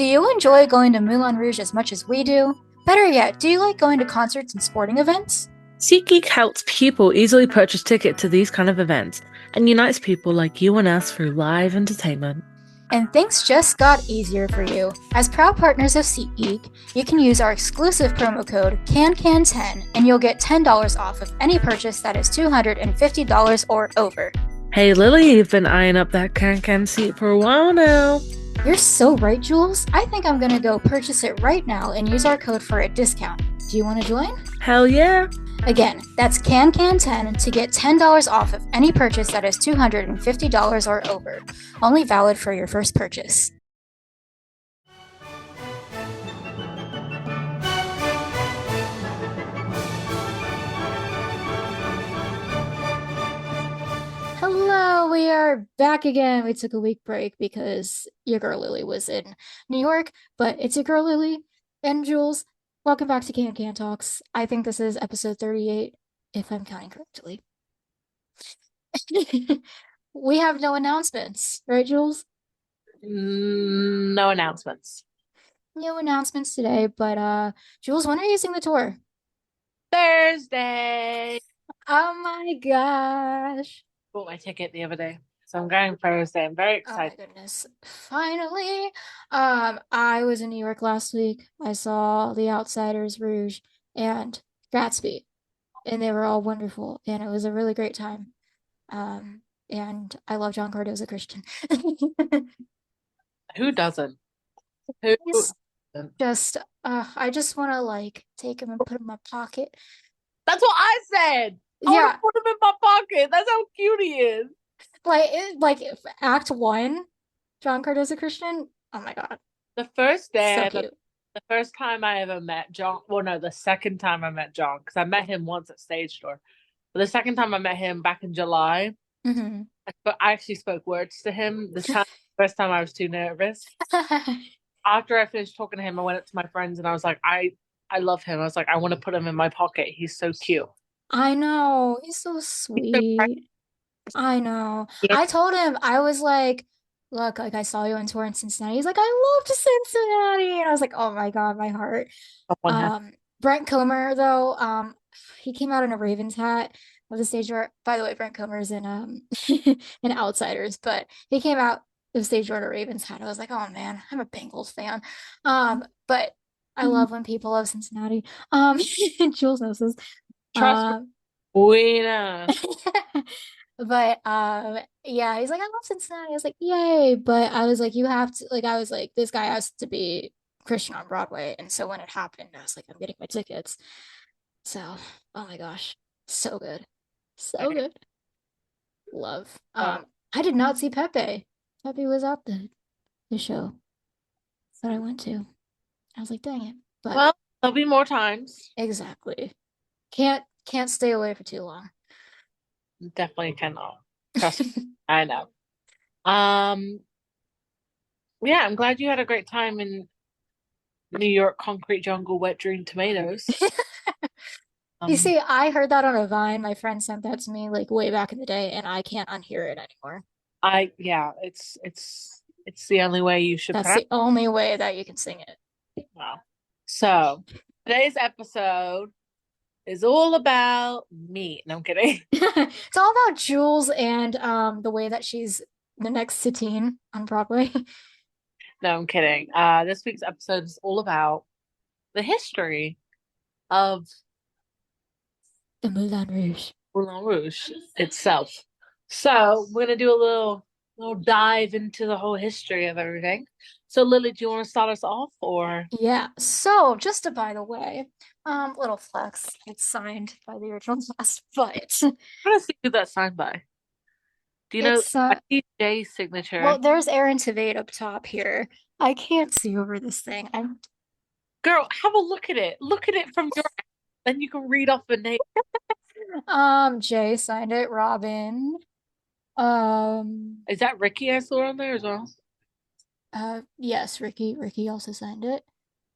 Do you enjoy going to Moulin Rouge as much as we do? Better yet, do you like going to concerts and sporting events? SeatGeek helps people easily purchase tickets to these kind of events and unites people like you and us through live entertainment. And things just got easier for you. As proud partners of SeatGeek, you can use our exclusive promo code CANCAN10 and you'll get $10 off of any purchase that is $250 or over. Hey Lily, you've been eyeing up that can seat for a while now. You're so right, Jules. I think I'm gonna go purchase it right now and use our code for a discount. Do you want to join? Hell yeah. Again, that's CANCAN10 to get $10 off of any purchase that is $250 or over. Only valid for your first purchase. Hello, we are back again. We took a week break because your girl Lily was in New York, but it's your girl Lily and Jules. Welcome back to Can Talks. I think this is episode 38, if I'm counting correctly. We have no announcements, right, Jules? No announcements. No announcements today, but Jules, when are you using the tour? Thursday. Oh my gosh. Bought my ticket the other day. So I'm going Thursday. I'm very Oh my excited. goodness. Finally. I was in New York last week. I saw The Outsiders, Rouge, and Gatsby, and they were all wonderful, and it was a really great time. And I love John Cardoza Christian. Who doesn't? Who He's doesn't? just I just want to like take him and put him in my pocket. That's what I said. I want to Yeah, put him in my pocket. That's how cute he is. like Act One, John Cardoza Christian. Oh my God, The first so day, cute. the first time I ever met John, well, no, the second time I met John, because I met him once at Stage Door. But the second time I met him back in July, Hmm. I actually spoke words to him. This time, first time I was too nervous. After I finished talking to him, I went up to my friends and I was like, I love him. I was like, I want to put him in my pocket. He's so cute. I know, he's so He's so sweet. I know. precious. I told him, I was like, look, like I saw you on tour in Cincinnati. He's like, I loved Cincinnati. And I was like, oh my God, my heart. One hand. Um, Brent Comer, though, he came out in a Ravens hat of the stage door. By the way, Brent Comer's in in Outsiders, but he came out of the stage door in a Ravens hat. I was like, oh man, I'm a Bengals fan. But I love when people love Cincinnati. Jules knows this. Trust me, Um, we know. but yeah, he's like, I love Cincinnati. I was like, yay. But I was like, you have to like I was like, this guy has to be Christian on Broadway. And so when it happened, I was like, I'm getting my tickets. So, oh my gosh, so good. So good. Love. Uh, I did not see Pepe. Pepe was at the show that I went to. I was like, dang it. But well, there'll be more times. exactly. Can't stay away for too long. Definitely cannot. Trust me. I know. Um, yeah, I'm glad you had a great time in New York concrete jungle, wet dream tomatoes. You Um, see, I heard that on a Vine. My friend sent that to me like way back in the day, and I can't unhear it anymore. yeah, it's the only way you should That's pronounce the only way that you can sing it. it. Wow. So today's episode is all about me. No, I'm kidding. It's all about Jules and the way that she's the next Satine on Broadway. No, I'm kidding. This week's episode is all about the history of The Moulin Rouge. Moulin Rouge itself. So we're gonna do a little dive into the whole history of everything. So Lily, do you want to start us off, or Yeah. So, just a by the way, little flex. It's signed by the original cast, but I'm gonna see who that's signed by? Do you know? it's I see Jay's signature. well, there's Aaron Tveit up top here. I can't see over this thing. I'm Girl, have a look at it. Look at it from your then you can read off the name. Jay signed it, Robin. Um, Is that Ricky I saw on there as well? yes, Ricky also signed it.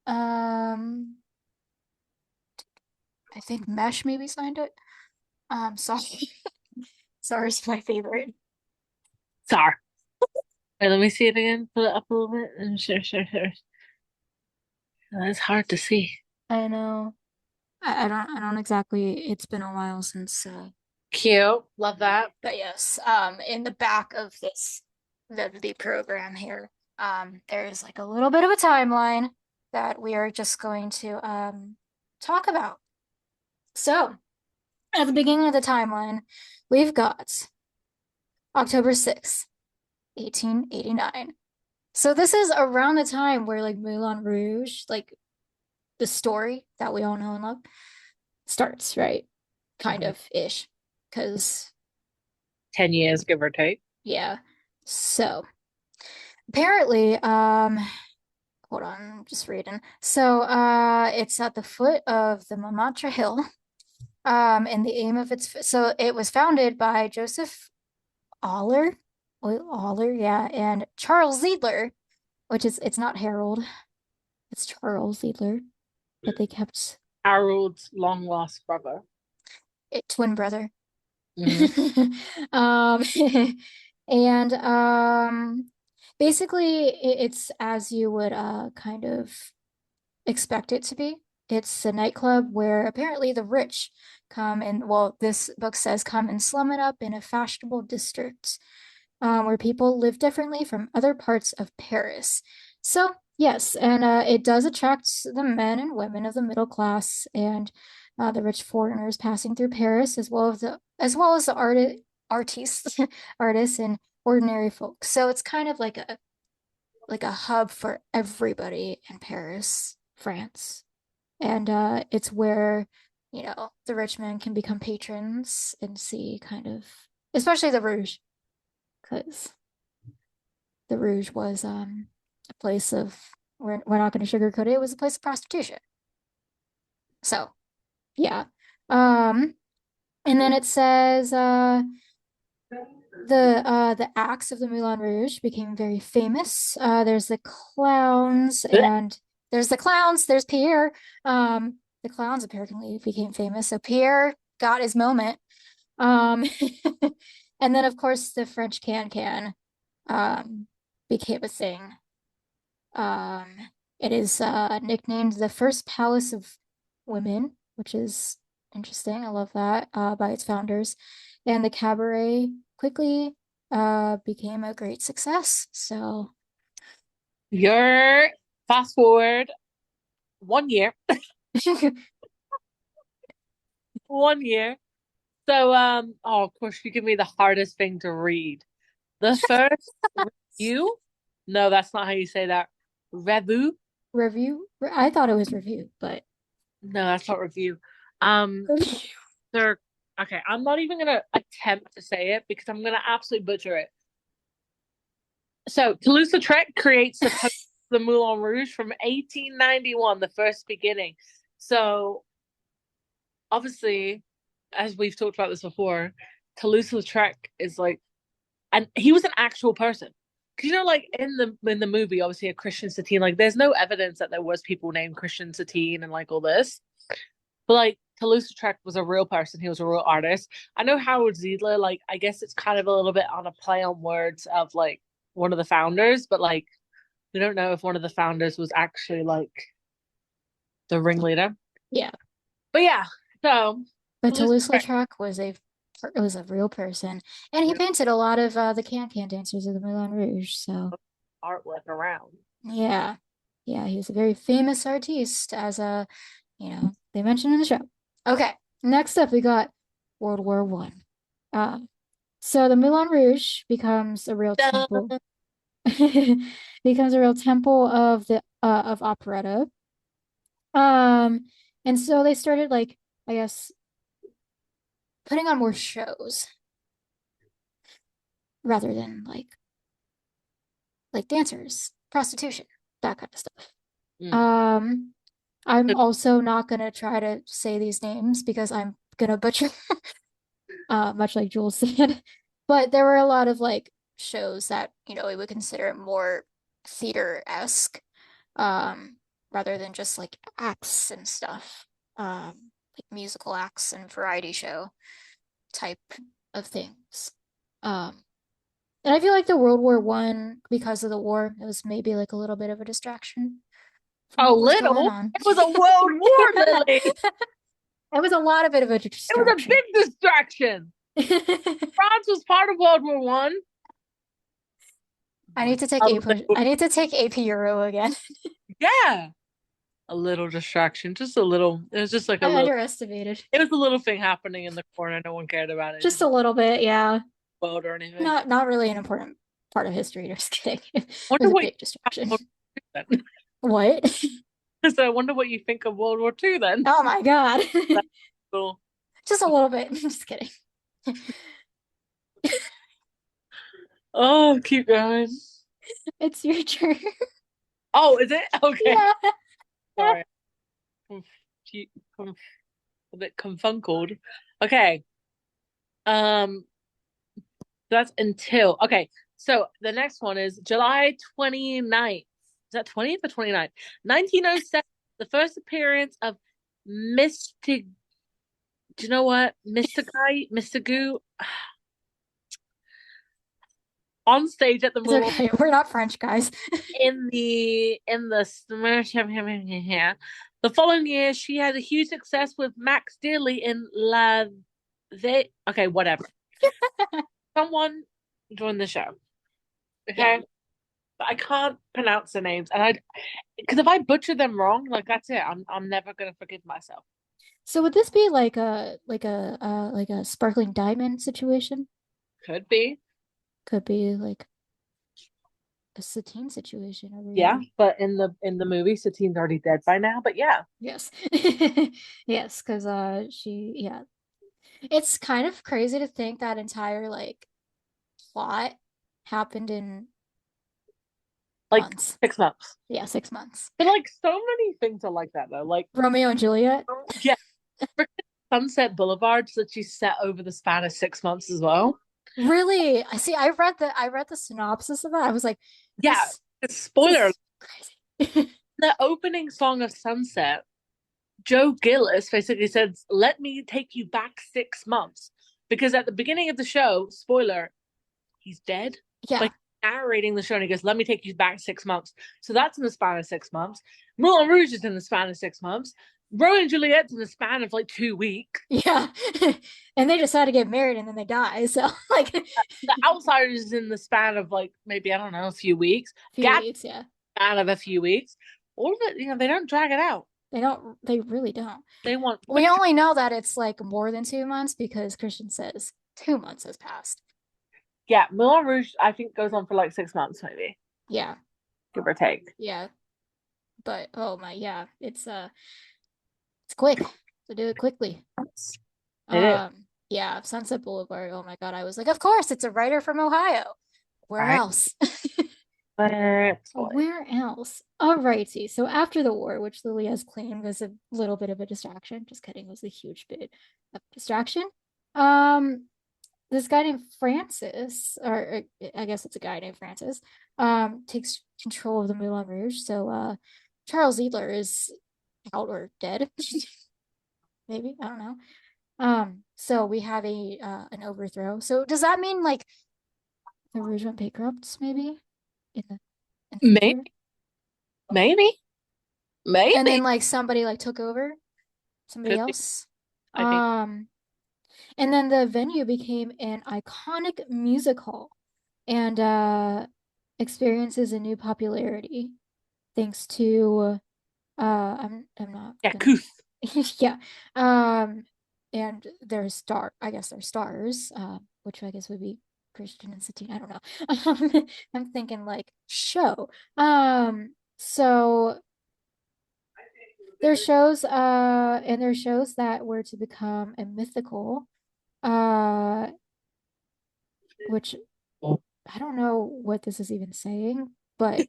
Um, I think Mesh maybe signed it. Sorry. Sorry's my favorite. Sorry. Wait, let me see it again. Pull it up a little bit and sure. That's hard to see. I know. I don't exactly, it's been a while since Cute. Love that. but yes, in the back of the program here, there's like a little bit of a timeline that we are just going to talk about. So, at the beginning of the timeline, we've got October 6th, 1889. So this is around the time where like Moulin Rouge, like the story that we all know and love, starts, right? Kind Mhm. of ish. Because 10 years, give or take. yeah. So apparently, hold on, I'm just reading. So it's at the foot of the Montmartre Hill. And the aim of so it was founded by Joseph Aller. Aller, yeah, and Charles Ziegler, which is it's not Harold, it's Charles Ziegler, but they kept Harold's long lost brother. it twin brother. Hmm. Um, and basically it's as you would kind of expect it to be. It's a nightclub where apparently the rich come and, well, this book says come and slum it up in a fashionable district where people live differently from other parts of Paris. So, yes, and it does attract the men and women of the middle class and the rich foreigners passing through Paris, as well as the artists, artists and ordinary folks. So it's kind of like a hub for everybody in Paris, France. And it's where, the rich men can become patrons and see kind of, especially the Rouge, because the Rouge was a place of, we're not going to sugarcoat it, it was a place of prostitution. So, yeah. Um, and then it says the acts of the Moulin Rouge became very famous. There's the clowns and there's Pierre. The clowns apparently became famous. So Pierre got his moment. Um, and then of course the French can became a thing. Um, it is nicknamed the first palace of women, which is interesting. I love that by its founders. And the cabaret quickly became a great success. So, You're fast forward 1 year, 1 year. So, oh, of course, you give me the hardest thing to read. The first review? No, that's not how you say that. Review? review. I thought it was review, but No, that's not review. Um, they're okay. I'm not even gonna attempt to say it because I'm gonna absolutely butcher it. So, Toulouse-Lautrec creates the Moulin Rouge from 1891, the first beginning. So, obviously, as we've talked about this before, Toulouse-Lautrec is like, and he was an actual person. Because like in the movie, obviously a Christian Satine, like there's no evidence that there was people named Christian Satine and like all this. But like Toulouse-Lautrec was a real person. He was a real artist. I know Howard Ziedler, like I guess it's kind of a little bit on a play on words of like one of the founders, but like we don't know if one of the founders was actually like the ringleader. yeah. But yeah, so But Toulouse-Lautrec Toulouse-Lautrec was a real person, and he real painted a lot of the can dancers of the Moulin Rouge. So artwork around. yeah, yeah, he was a very famous artiste, as they mentioned in the show. Okay, next up we got World War I. So the Moulin Rouge becomes a real temple, Duh. becomes a real temple of operetta. Um, and so they started like, I guess, putting on more shows rather than like dancers, prostitution, that kind of stuff. Mm. Um, I'm also not gonna try to say these names because I'm gonna butcher, much like Jules said. But there were a lot of like shows that, we would consider more theater-esque, um, rather than just like acts and stuff. Like musical acts and variety show type of things. Um, and I feel like the World War I, because of the war, it was maybe like a little bit of a distraction from A what was going little. on. It was a world war, Lily. It was a lot of bit of a It was a distraction. big distraction. France was part of World War One. I need to take A AP. little, I need to take AP Euro again. yeah, a little distraction, just a little. It was just like a I little. underestimated. It was a little thing happening in the corner. No one cared about it. It Just didn't a little bit, yeah. explode or anything. Not really an important part of history. Just kidding. It Wonder was a what you big distraction. have then. What? So I wonder what you think of World War Two then. Oh my God. That's cool. Just a little bit. Just kidding. Oh, keep going. It's your turn. Oh, is it? Okay. Yeah. Sorry. Confu- conf a bit confunkled. Okay. Um, that's until okay. So the next one is July 29th. Is that 20th or 29th? 1907, the first appearance of Mystic. Do you know what? Mr. Goo on stage at the It's Moulin okay. We're not French guys. in the the following year she had a huge success with Max Dearly in La okay, whatever. Someone join the show. Yeah. Okay. But I can't pronounce the names and I because if I butcher them wrong, like that's it. I'm never gonna forgive myself. So would this be like a sparkling diamond situation? Could be. Could be like a Satine situation over Yeah, here. but in the movie, Satine's already dead by now. But yeah. Yes. Yes, because she yeah. It's kind of crazy to think that entire like plot happened in Like months. 6 months. Yeah, 6 months. But like so many things are like that though. Like Romeo and Juliet. yeah, freaking Sunset Boulevard that you set over the span of 6 months as well. Really? I see. I read the synopsis of that. I was like, Yeah, it's this spoiler. is crazy. The opening song of Sunset, Joe Gillis basically says, "Let me take you back 6 months," because at the beginning of the show, spoiler, he's dead. Yeah. But narrating the show, and he goes, "Let me take you back 6 months." So that's in the span of 6 months. Moulin Rouge is in the span of 6 months. Romeo and Juliet's in the span of like 2 weeks. Yeah. And they decide to get married and then they die. So like a The Outsiders is in the span of like maybe I don't know a few weeks. few Gap weeks, yeah. span of a few weeks. All of it, they don't drag it out. They really don't. They want We quick. only know that it's like more than 2 months because Christian says 2 months has passed. Yeah, Moulin Rouge I think goes on for like 6 months maybe, Yeah. give or take. Yeah. But oh my, yeah, it's quick. So do it quickly. It is. Yeah, Sunset Boulevard. Oh my God. I was like, of course, it's a writer from Ohio. Where Right. else? But Where else? Alrighty. So after the war, which Lily has claimed was a little bit of a distraction, just kidding, was a huge bit of distraction. Um, this guy named Francis, or I guess it's a guy named Francis, takes control of the Moulin Rouge. So Charles Edler is out or dead. Maybe, I don't know. So we have a an overthrow. So does that mean like the Rouge went bankrupt, maybe in the maybe, future? maybe, And maybe then like somebody like took over, somebody could be. else. I think And then the venue became an iconic music hall and experiences a new popularity thanks to I'm not yeah, gonna Kuth. yeah. Um and their star I guess their stars, which I guess would be Christian and Satine. I don't know. I'm thinking like show. So there's shows that were to become a mythical, uh which I don't know what this is even saying, but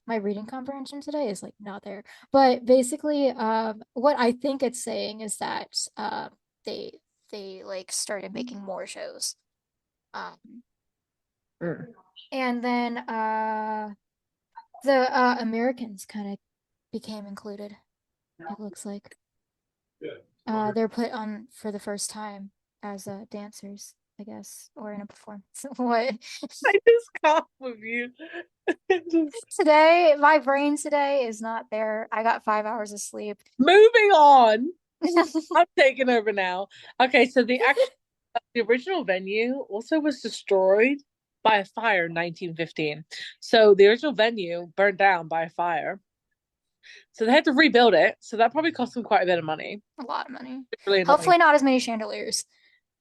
my reading comprehension today is like not there. But basically, what I think it's saying is that they they like started making more shows. Um, Mm. and then the Americans kind of became included, it looks like. They're put on for the first time as dancers I guess, or in a performance. What? I just can't with you. It just Today, my brain today is not there. I got 5 hours of sleep. moving on. I'm taking over now. Okay, so the original venue also was destroyed by a fire in 1915. So the original venue burned down by a fire. So they had to rebuild it. So that probably cost them quite a bit of money. A lot of money. It's really annoying. Hopefully not as many chandeliers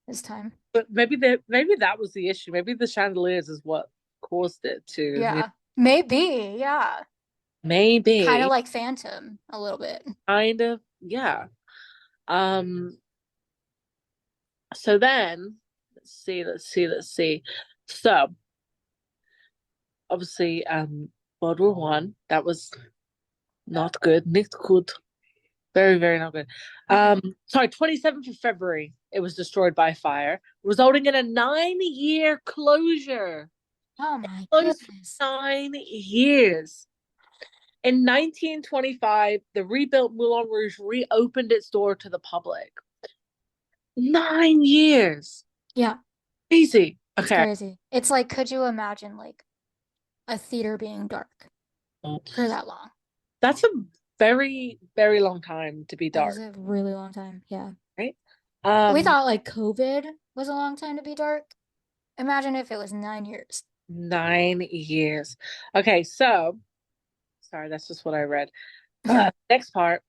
this time. But maybe that was the issue. Maybe the chandeliers is what caused it to. Yeah. Maybe. Yeah. Kind of Maybe like Phantom a little bit. kind of yeah. Um. So then let's see. So obviously, World War One that was not good. Nicht gut. Very, very not good. Mm-mm. Sorry, 27th of February, it was destroyed by fire, resulting in a 9-year closure. Oh my Closed for goodness. 9 years. In 1925, the rebuilt Moulin Rouge reopened its door to the public. 9 years. Yeah, Crazy. it's Okay. crazy. It's like, could you imagine like a theater being dark for that long? That's a very, very long time to be That is dark, a really long time. Yeah. right? We Um, thought like COVID was a long time to be dark. Imagine if it was 9 years. 9 years. Okay, so sorry, that's just what I read. Next part.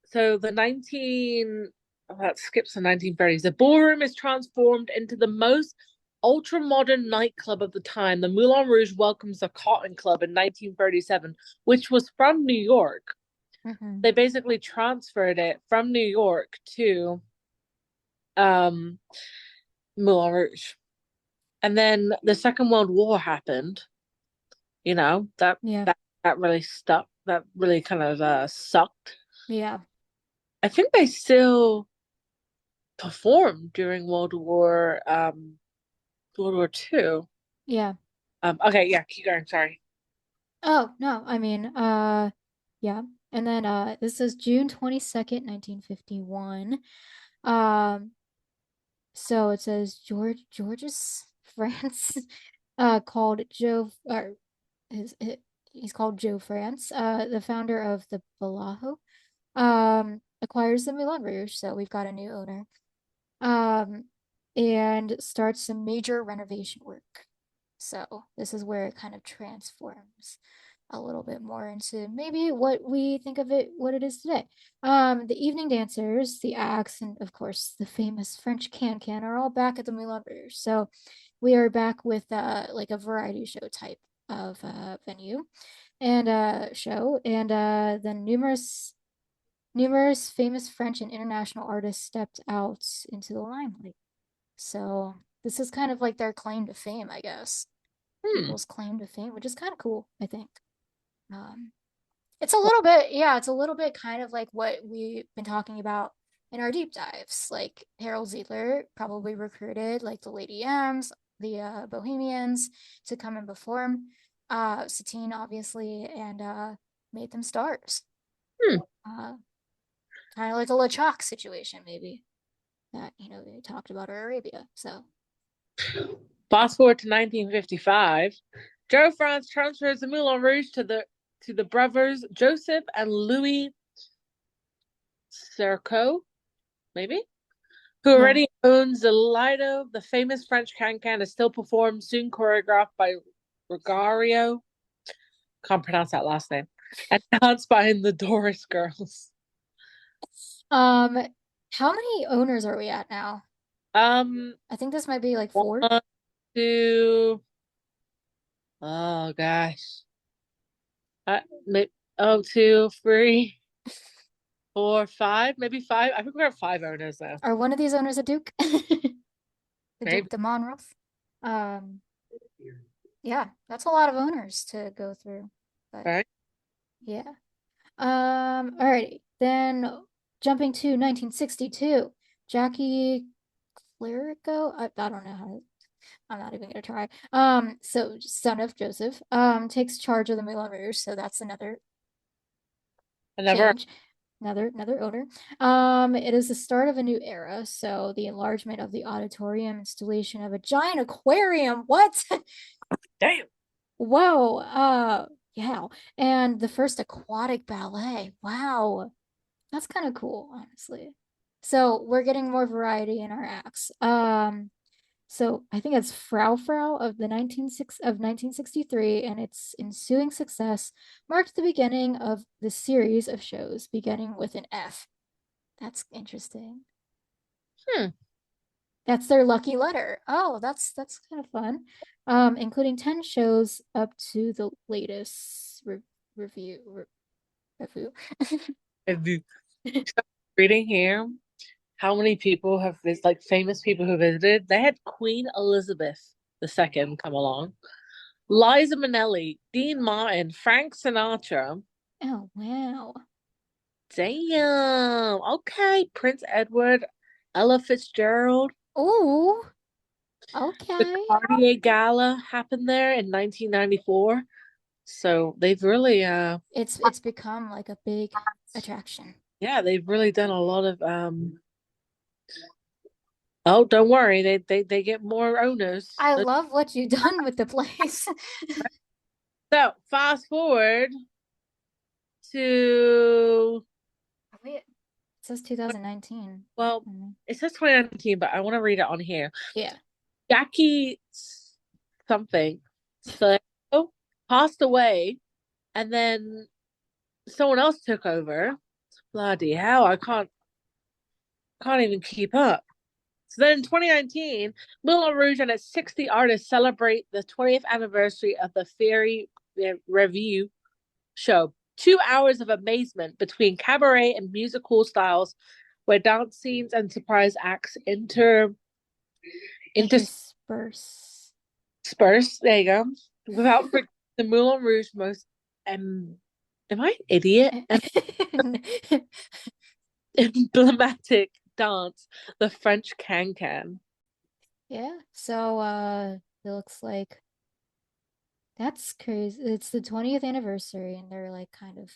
So the 19 oh, that skips the 1930s. The ballroom is transformed into the most ultra modern nightclub of the time. The Moulin Rouge welcomes the Cotton Club in 1937, which was from New York. Hmm. They basically transferred it from New York to um, Moulin Rouge. And then the Second World War happened. You know, Yeah. that really stuck. That really kind of sucked. Yeah. I think they still performed during World War Two. Yeah. Okay, yeah, keep going. Sorry. Oh, no. I mean, yeah. And then this is June 22nd, 1951. Um, so it says Georges France called Joe or his, he's called Joe France, the founder of the Bellagio, acquires the Moulin Rouge, so we've got a new owner. Um, and starts some major renovation work. So this is where it kind of transforms a little bit more into maybe what we think of it, what it is today. The evening dancers, the acts, and of course the famous French can are all back at the Moulin Rouge. So we are back with like a variety show type of venue and show, and then numerous famous French and international artists stepped out into the limelight. So this is kind of like their claim to fame, I guess. Hmm. People's claim to fame, which is kind of cool, I think. Um, it's a little bit, yeah, it's a little bit kind of like what we've been talking about in our deep dives. Like Harold Ziedler probably recruited like the Lady M's, the Bohemians to come and perform. Satine, obviously, and made them stars. Hmm. Uh, Kind of like a LeChock situation, maybe that they talked about Arabia. So Fast forward to 1955. Joe France transfers the Moulin Rouge to the brothers Joseph and Louis Serco, maybe, who yeah, already owns the Lido. The famous French can is still performed, soon choreographed by Rogario. Can't pronounce that last name. And danced by the Doris Girls. um, how many owners are we at now? Um, I think this might be like four. one, two, oh gosh. Uh, oh, two, three, four, five, maybe five. I think we're at five owners now. Are one of these owners a Duke? The Maybe. Duke de Monmouth. Um, yeah, that's a lot of owners to go through. But Right. yeah. Alrighty. Then jumping to 1962, Jackie Clerico. I don't know how to, I'm not even gonna try. So son of Joseph, takes charge of the Moulin Rouge, so that's another Another change. another owner. It is the start of a new era. So the enlargement of the auditorium, installation of a giant aquarium. What? Damn. Whoa. Yeah. And the first aquatic ballet. Wow. That's kind of cool, honestly. So we're getting more variety in our acts. So I think it's Frau Frau of the 1963, and its ensuing success marked the beginning of the series of shows beginning with an F. That's interesting. Hmm. That's their lucky letter. Oh, that's kind of fun. Including 10 shows up to the latest review. Have you reading here how many people have like famous people who visited? They had Queen Elizabeth II come along, Liza Minnelli, Dean Martin, Frank Sinatra. Oh, wow. Damn. Okay, Prince Edward, Ella Fitzgerald. Oh, The okay. Cartier Gala happened there in 1994. So they've really It's become like a big attraction. yeah, they've really done a lot of oh, don't worry, they get more owners. I love what you've done with the place. So fast forward to Wait, it says 2019. well, Mhm. it says 2019, but I want to read it on here. Yeah. Jackie something so passed away, and then someone else took over. Bloody hell, I can't even keep up. So then in 2019, Moulin Rouge and its 60 artists celebrate the 20th anniversary of the Fairy Revue show. 2 hours of amazement between cabaret and musical styles, where dance scenes and surprise acts Intersperse. intersperse. There you go. Without the Moulin Rouge most um, am I an idiot? Emblematic dance, the French can. Yeah. So it looks like that's crazy. It's the 20th anniversary and they're like kind of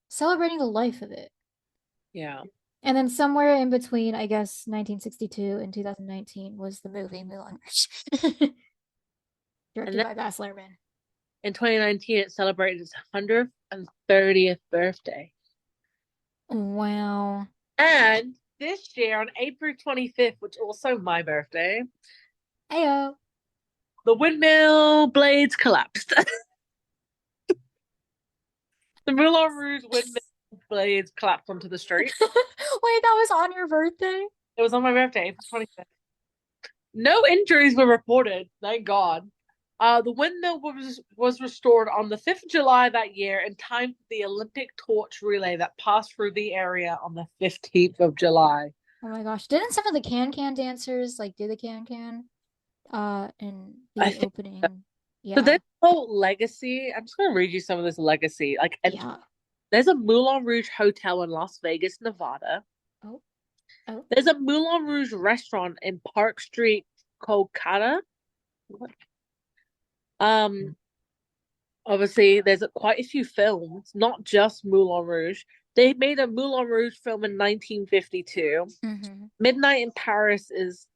celebrating the life of it. Yeah. And then somewhere in between, I guess 1962 and 2019 was the movie Moulin Rouge, And directed then by Baz Luhrmann. in 2019, it celebrated its 130th birthday. Wow. And this year, on April 25th, which is also my birthday, Ayo. the windmill blades collapsed. The Moulin Rouge windmill blades collapsed onto the street. Wait, that was on your birthday? It was on my birthday, April 25th. No injuries were reported, thank God. The windmill was restored on the 5th of July that year in time for the Olympic torch relay that passed through the area on the 15th of July. Oh my gosh. Didn't some of the can dance like do the can in I the think so. opening? So Yeah. this whole legacy, I'm just gonna read you some of this legacy. Like, and Yeah. there's a Moulin Rouge hotel in Las Vegas, Nevada. Oh, oh. There's a Moulin Rouge restaurant in Park Street, Kolkata. Um, Obviously, there's quite a few films, not just Moulin Rouge. They made a Moulin Rouge film in 1952. Mm-hmm. Midnight in Paris is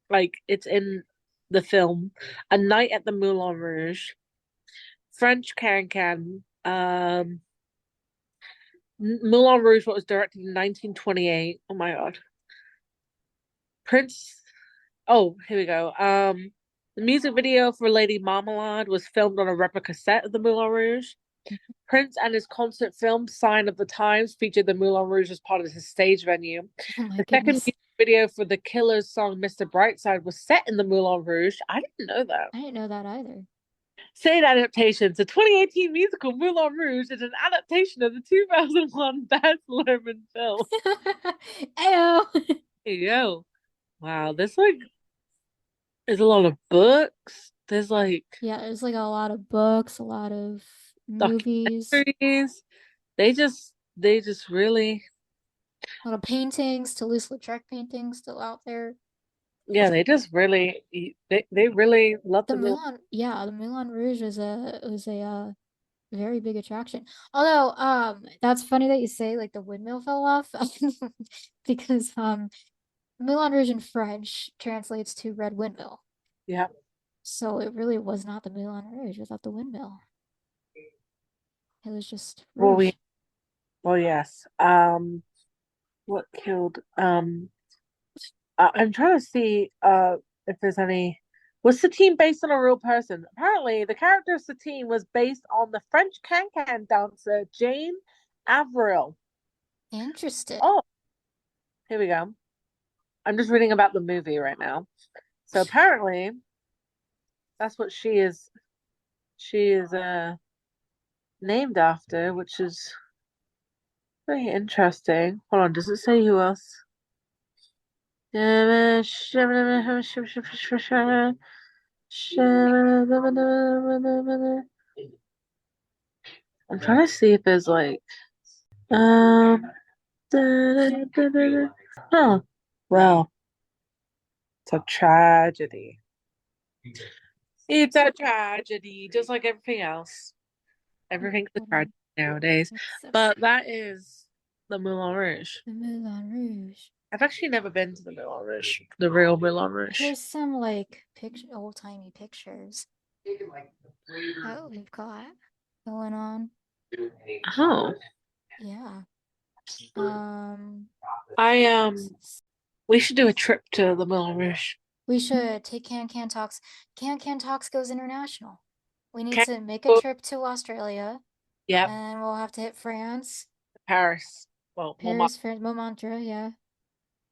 like it's in the film. A Night at the Moulin Rouge. French Can. Moulin Rouge was directed in 1928. Oh my God. Prince. Oh, here we go. The music video for Lady Marmalade was filmed on a replica set of the Moulin Rouge. Prince and his concert film, Sign of the Times, featured the Moulin Rouge as part of his stage venue. Oh my The second goodness. music video for the Killers song Mr. Brightside was set in the Moulin Rouge. I didn't know that. I didn't know that either. Stage adaptations. The 2018 musical Moulin Rouge is an adaptation of the 2001 Baz Luhrmann film. Ayo. There you go. Wow, there's a lot of books. There's like Yeah, there's like a lot of books, a lot of movies, documentaries. They just really a lot of paintings, Toulouse-Lautrec paintings still out there. yeah, they just really they really love The the Moulin. Moulin, yeah, the Moulin Rouge was a very big attraction. Although, that's funny that you say like the windmill fell off because Moulin Rouge in French translates to red windmill. Yeah. So it really was not the Moulin Rouge without the windmill. It was just Well, Rouge. yes. What killed? I'm trying to see if there's any. Was Satine based on a real person? Apparently, the character of Satine was based on the French can-can dancer Jane Avril. Interesting. Oh, here we go. I'm just reading about the movie right now. So apparently, that's what she is. She is named after, which is very interesting. Hold on, does it say who else? I'm trying to see if there's like um huh. Well, it's a tragedy. It's a tragedy, just like everything else. Everything's a Hold tragedy on. nowadays. It's But that is the Moulin Rouge. the Moulin Rouge. I've actually never been to the Moulin Rouge, the real Moulin Rouge. Here's some like picture old timey pictures that we've got going on. Oh, Yeah. Um, I we should do a trip to the Moulin Rouge. we should take Can Can Talks. Can Can Talks goes international. We need Okay. to make a trip to Australia, Yep, and we'll have to hit France, Paris. Well, Paris, France, Montmartre, yeah.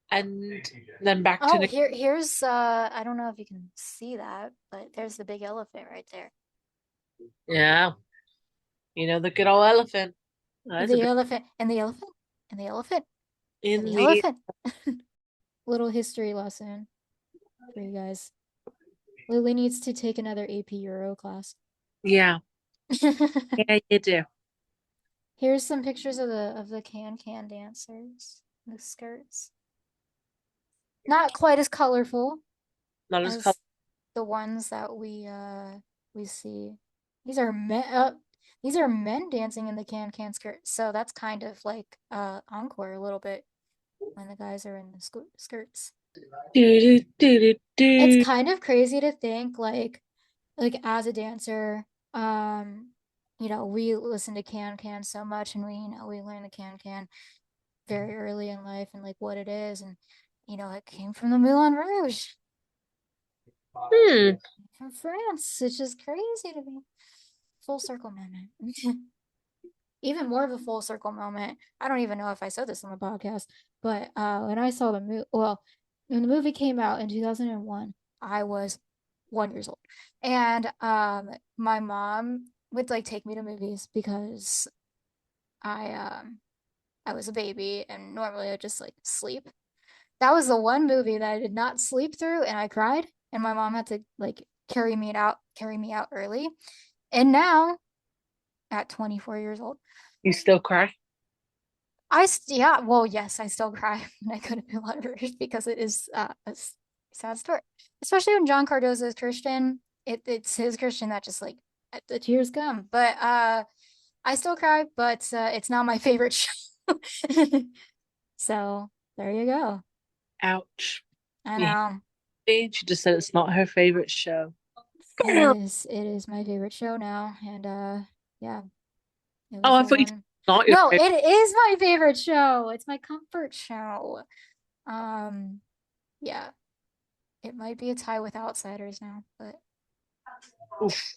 and then back to Oh, New. here's I don't know if you can see that, but there's the big elephant right there. Yeah, you know the good old elephant. That's a The bit elephant and the elephant and the elephant and in the the elephant. Little history lesson for you guys. Lily needs to take another AP Euro class. yeah, yeah, you do. Here's some pictures of the can dancers. The skirts. Not quite as colorful Not as color. as the ones that we see. These are men these are men dancing in the can skirt. So that's kind of like encore a little bit when the guys are in the skirts. Do do do do It's do. kind of crazy to think like as a dancer, we listen to can so much and we learn the can very early in life and like what it is and it came from the Moulin Rouge Hmm. from France. It's just crazy to me. Full circle moment. Even more of a full circle moment. I don't even know if I said this on the podcast, but when I saw the movie, well, when the movie came out in 2001, I was 1 years old, and my mom would like take me to movies because I was a baby and normally I just like sleep. That was the one movie that I did not sleep through, and I cried, and my mom had to like carry me out early, and now at 24 years old. You still cry? Yeah, well, yes, I still cry when I go to Moulin Rouge because it is a sad story, especially when John Cardozo is Christian. It's his Christian that just like the tears come. But I still cry, but it's not my favorite show. So there you go. Ouch. I Yeah. know She just said it's not her favorite show. it Oh, is. It is my favorite show now, and yeah, it was I the thought you said one. it's not your No, favorite. it is my favorite show. It's my comfort show. Um, yeah. It might be a tie with Outsiders now, but Oof.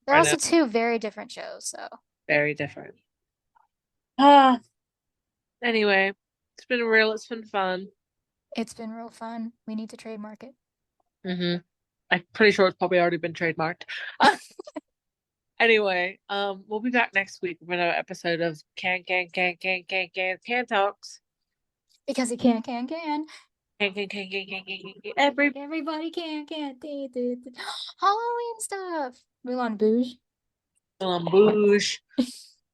they're I know. also two very different shows, so Very different. Ah, anyway, it's been fun. it's been real fun. We need to trademark it hmm I'm pretty sure it's probably already been trademarked. Anyway, we'll be back next week with another episode of Can Talks. because it can. Every Everybody can. Halloween stuff. Moulin Rouge. Moulin Rouge,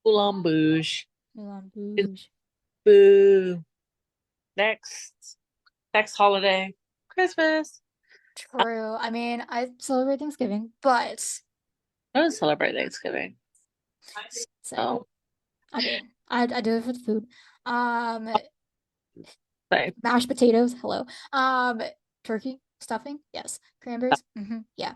Moulin Rouge, Moulin Rouge. boo. Next, next holiday, Christmas. True. I mean, I celebrate Thanksgiving, but I don't celebrate Thanksgiving. So, Oh, I mean, I do it for the food. Um, so Mashed potatoes, hello. Turkey, stuffing, yes. Cranberries, yeah.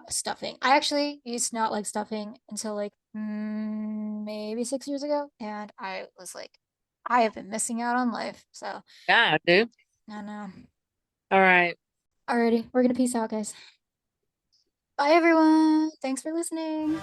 Stuffing. I actually used to not like stuffing until like maybe 6 years ago, and I was like, I have been missing out on life. So yeah, I do. I know. All right. Alrighty, we're gonna peace out, guys. Bye, everyone. Thanks for listening.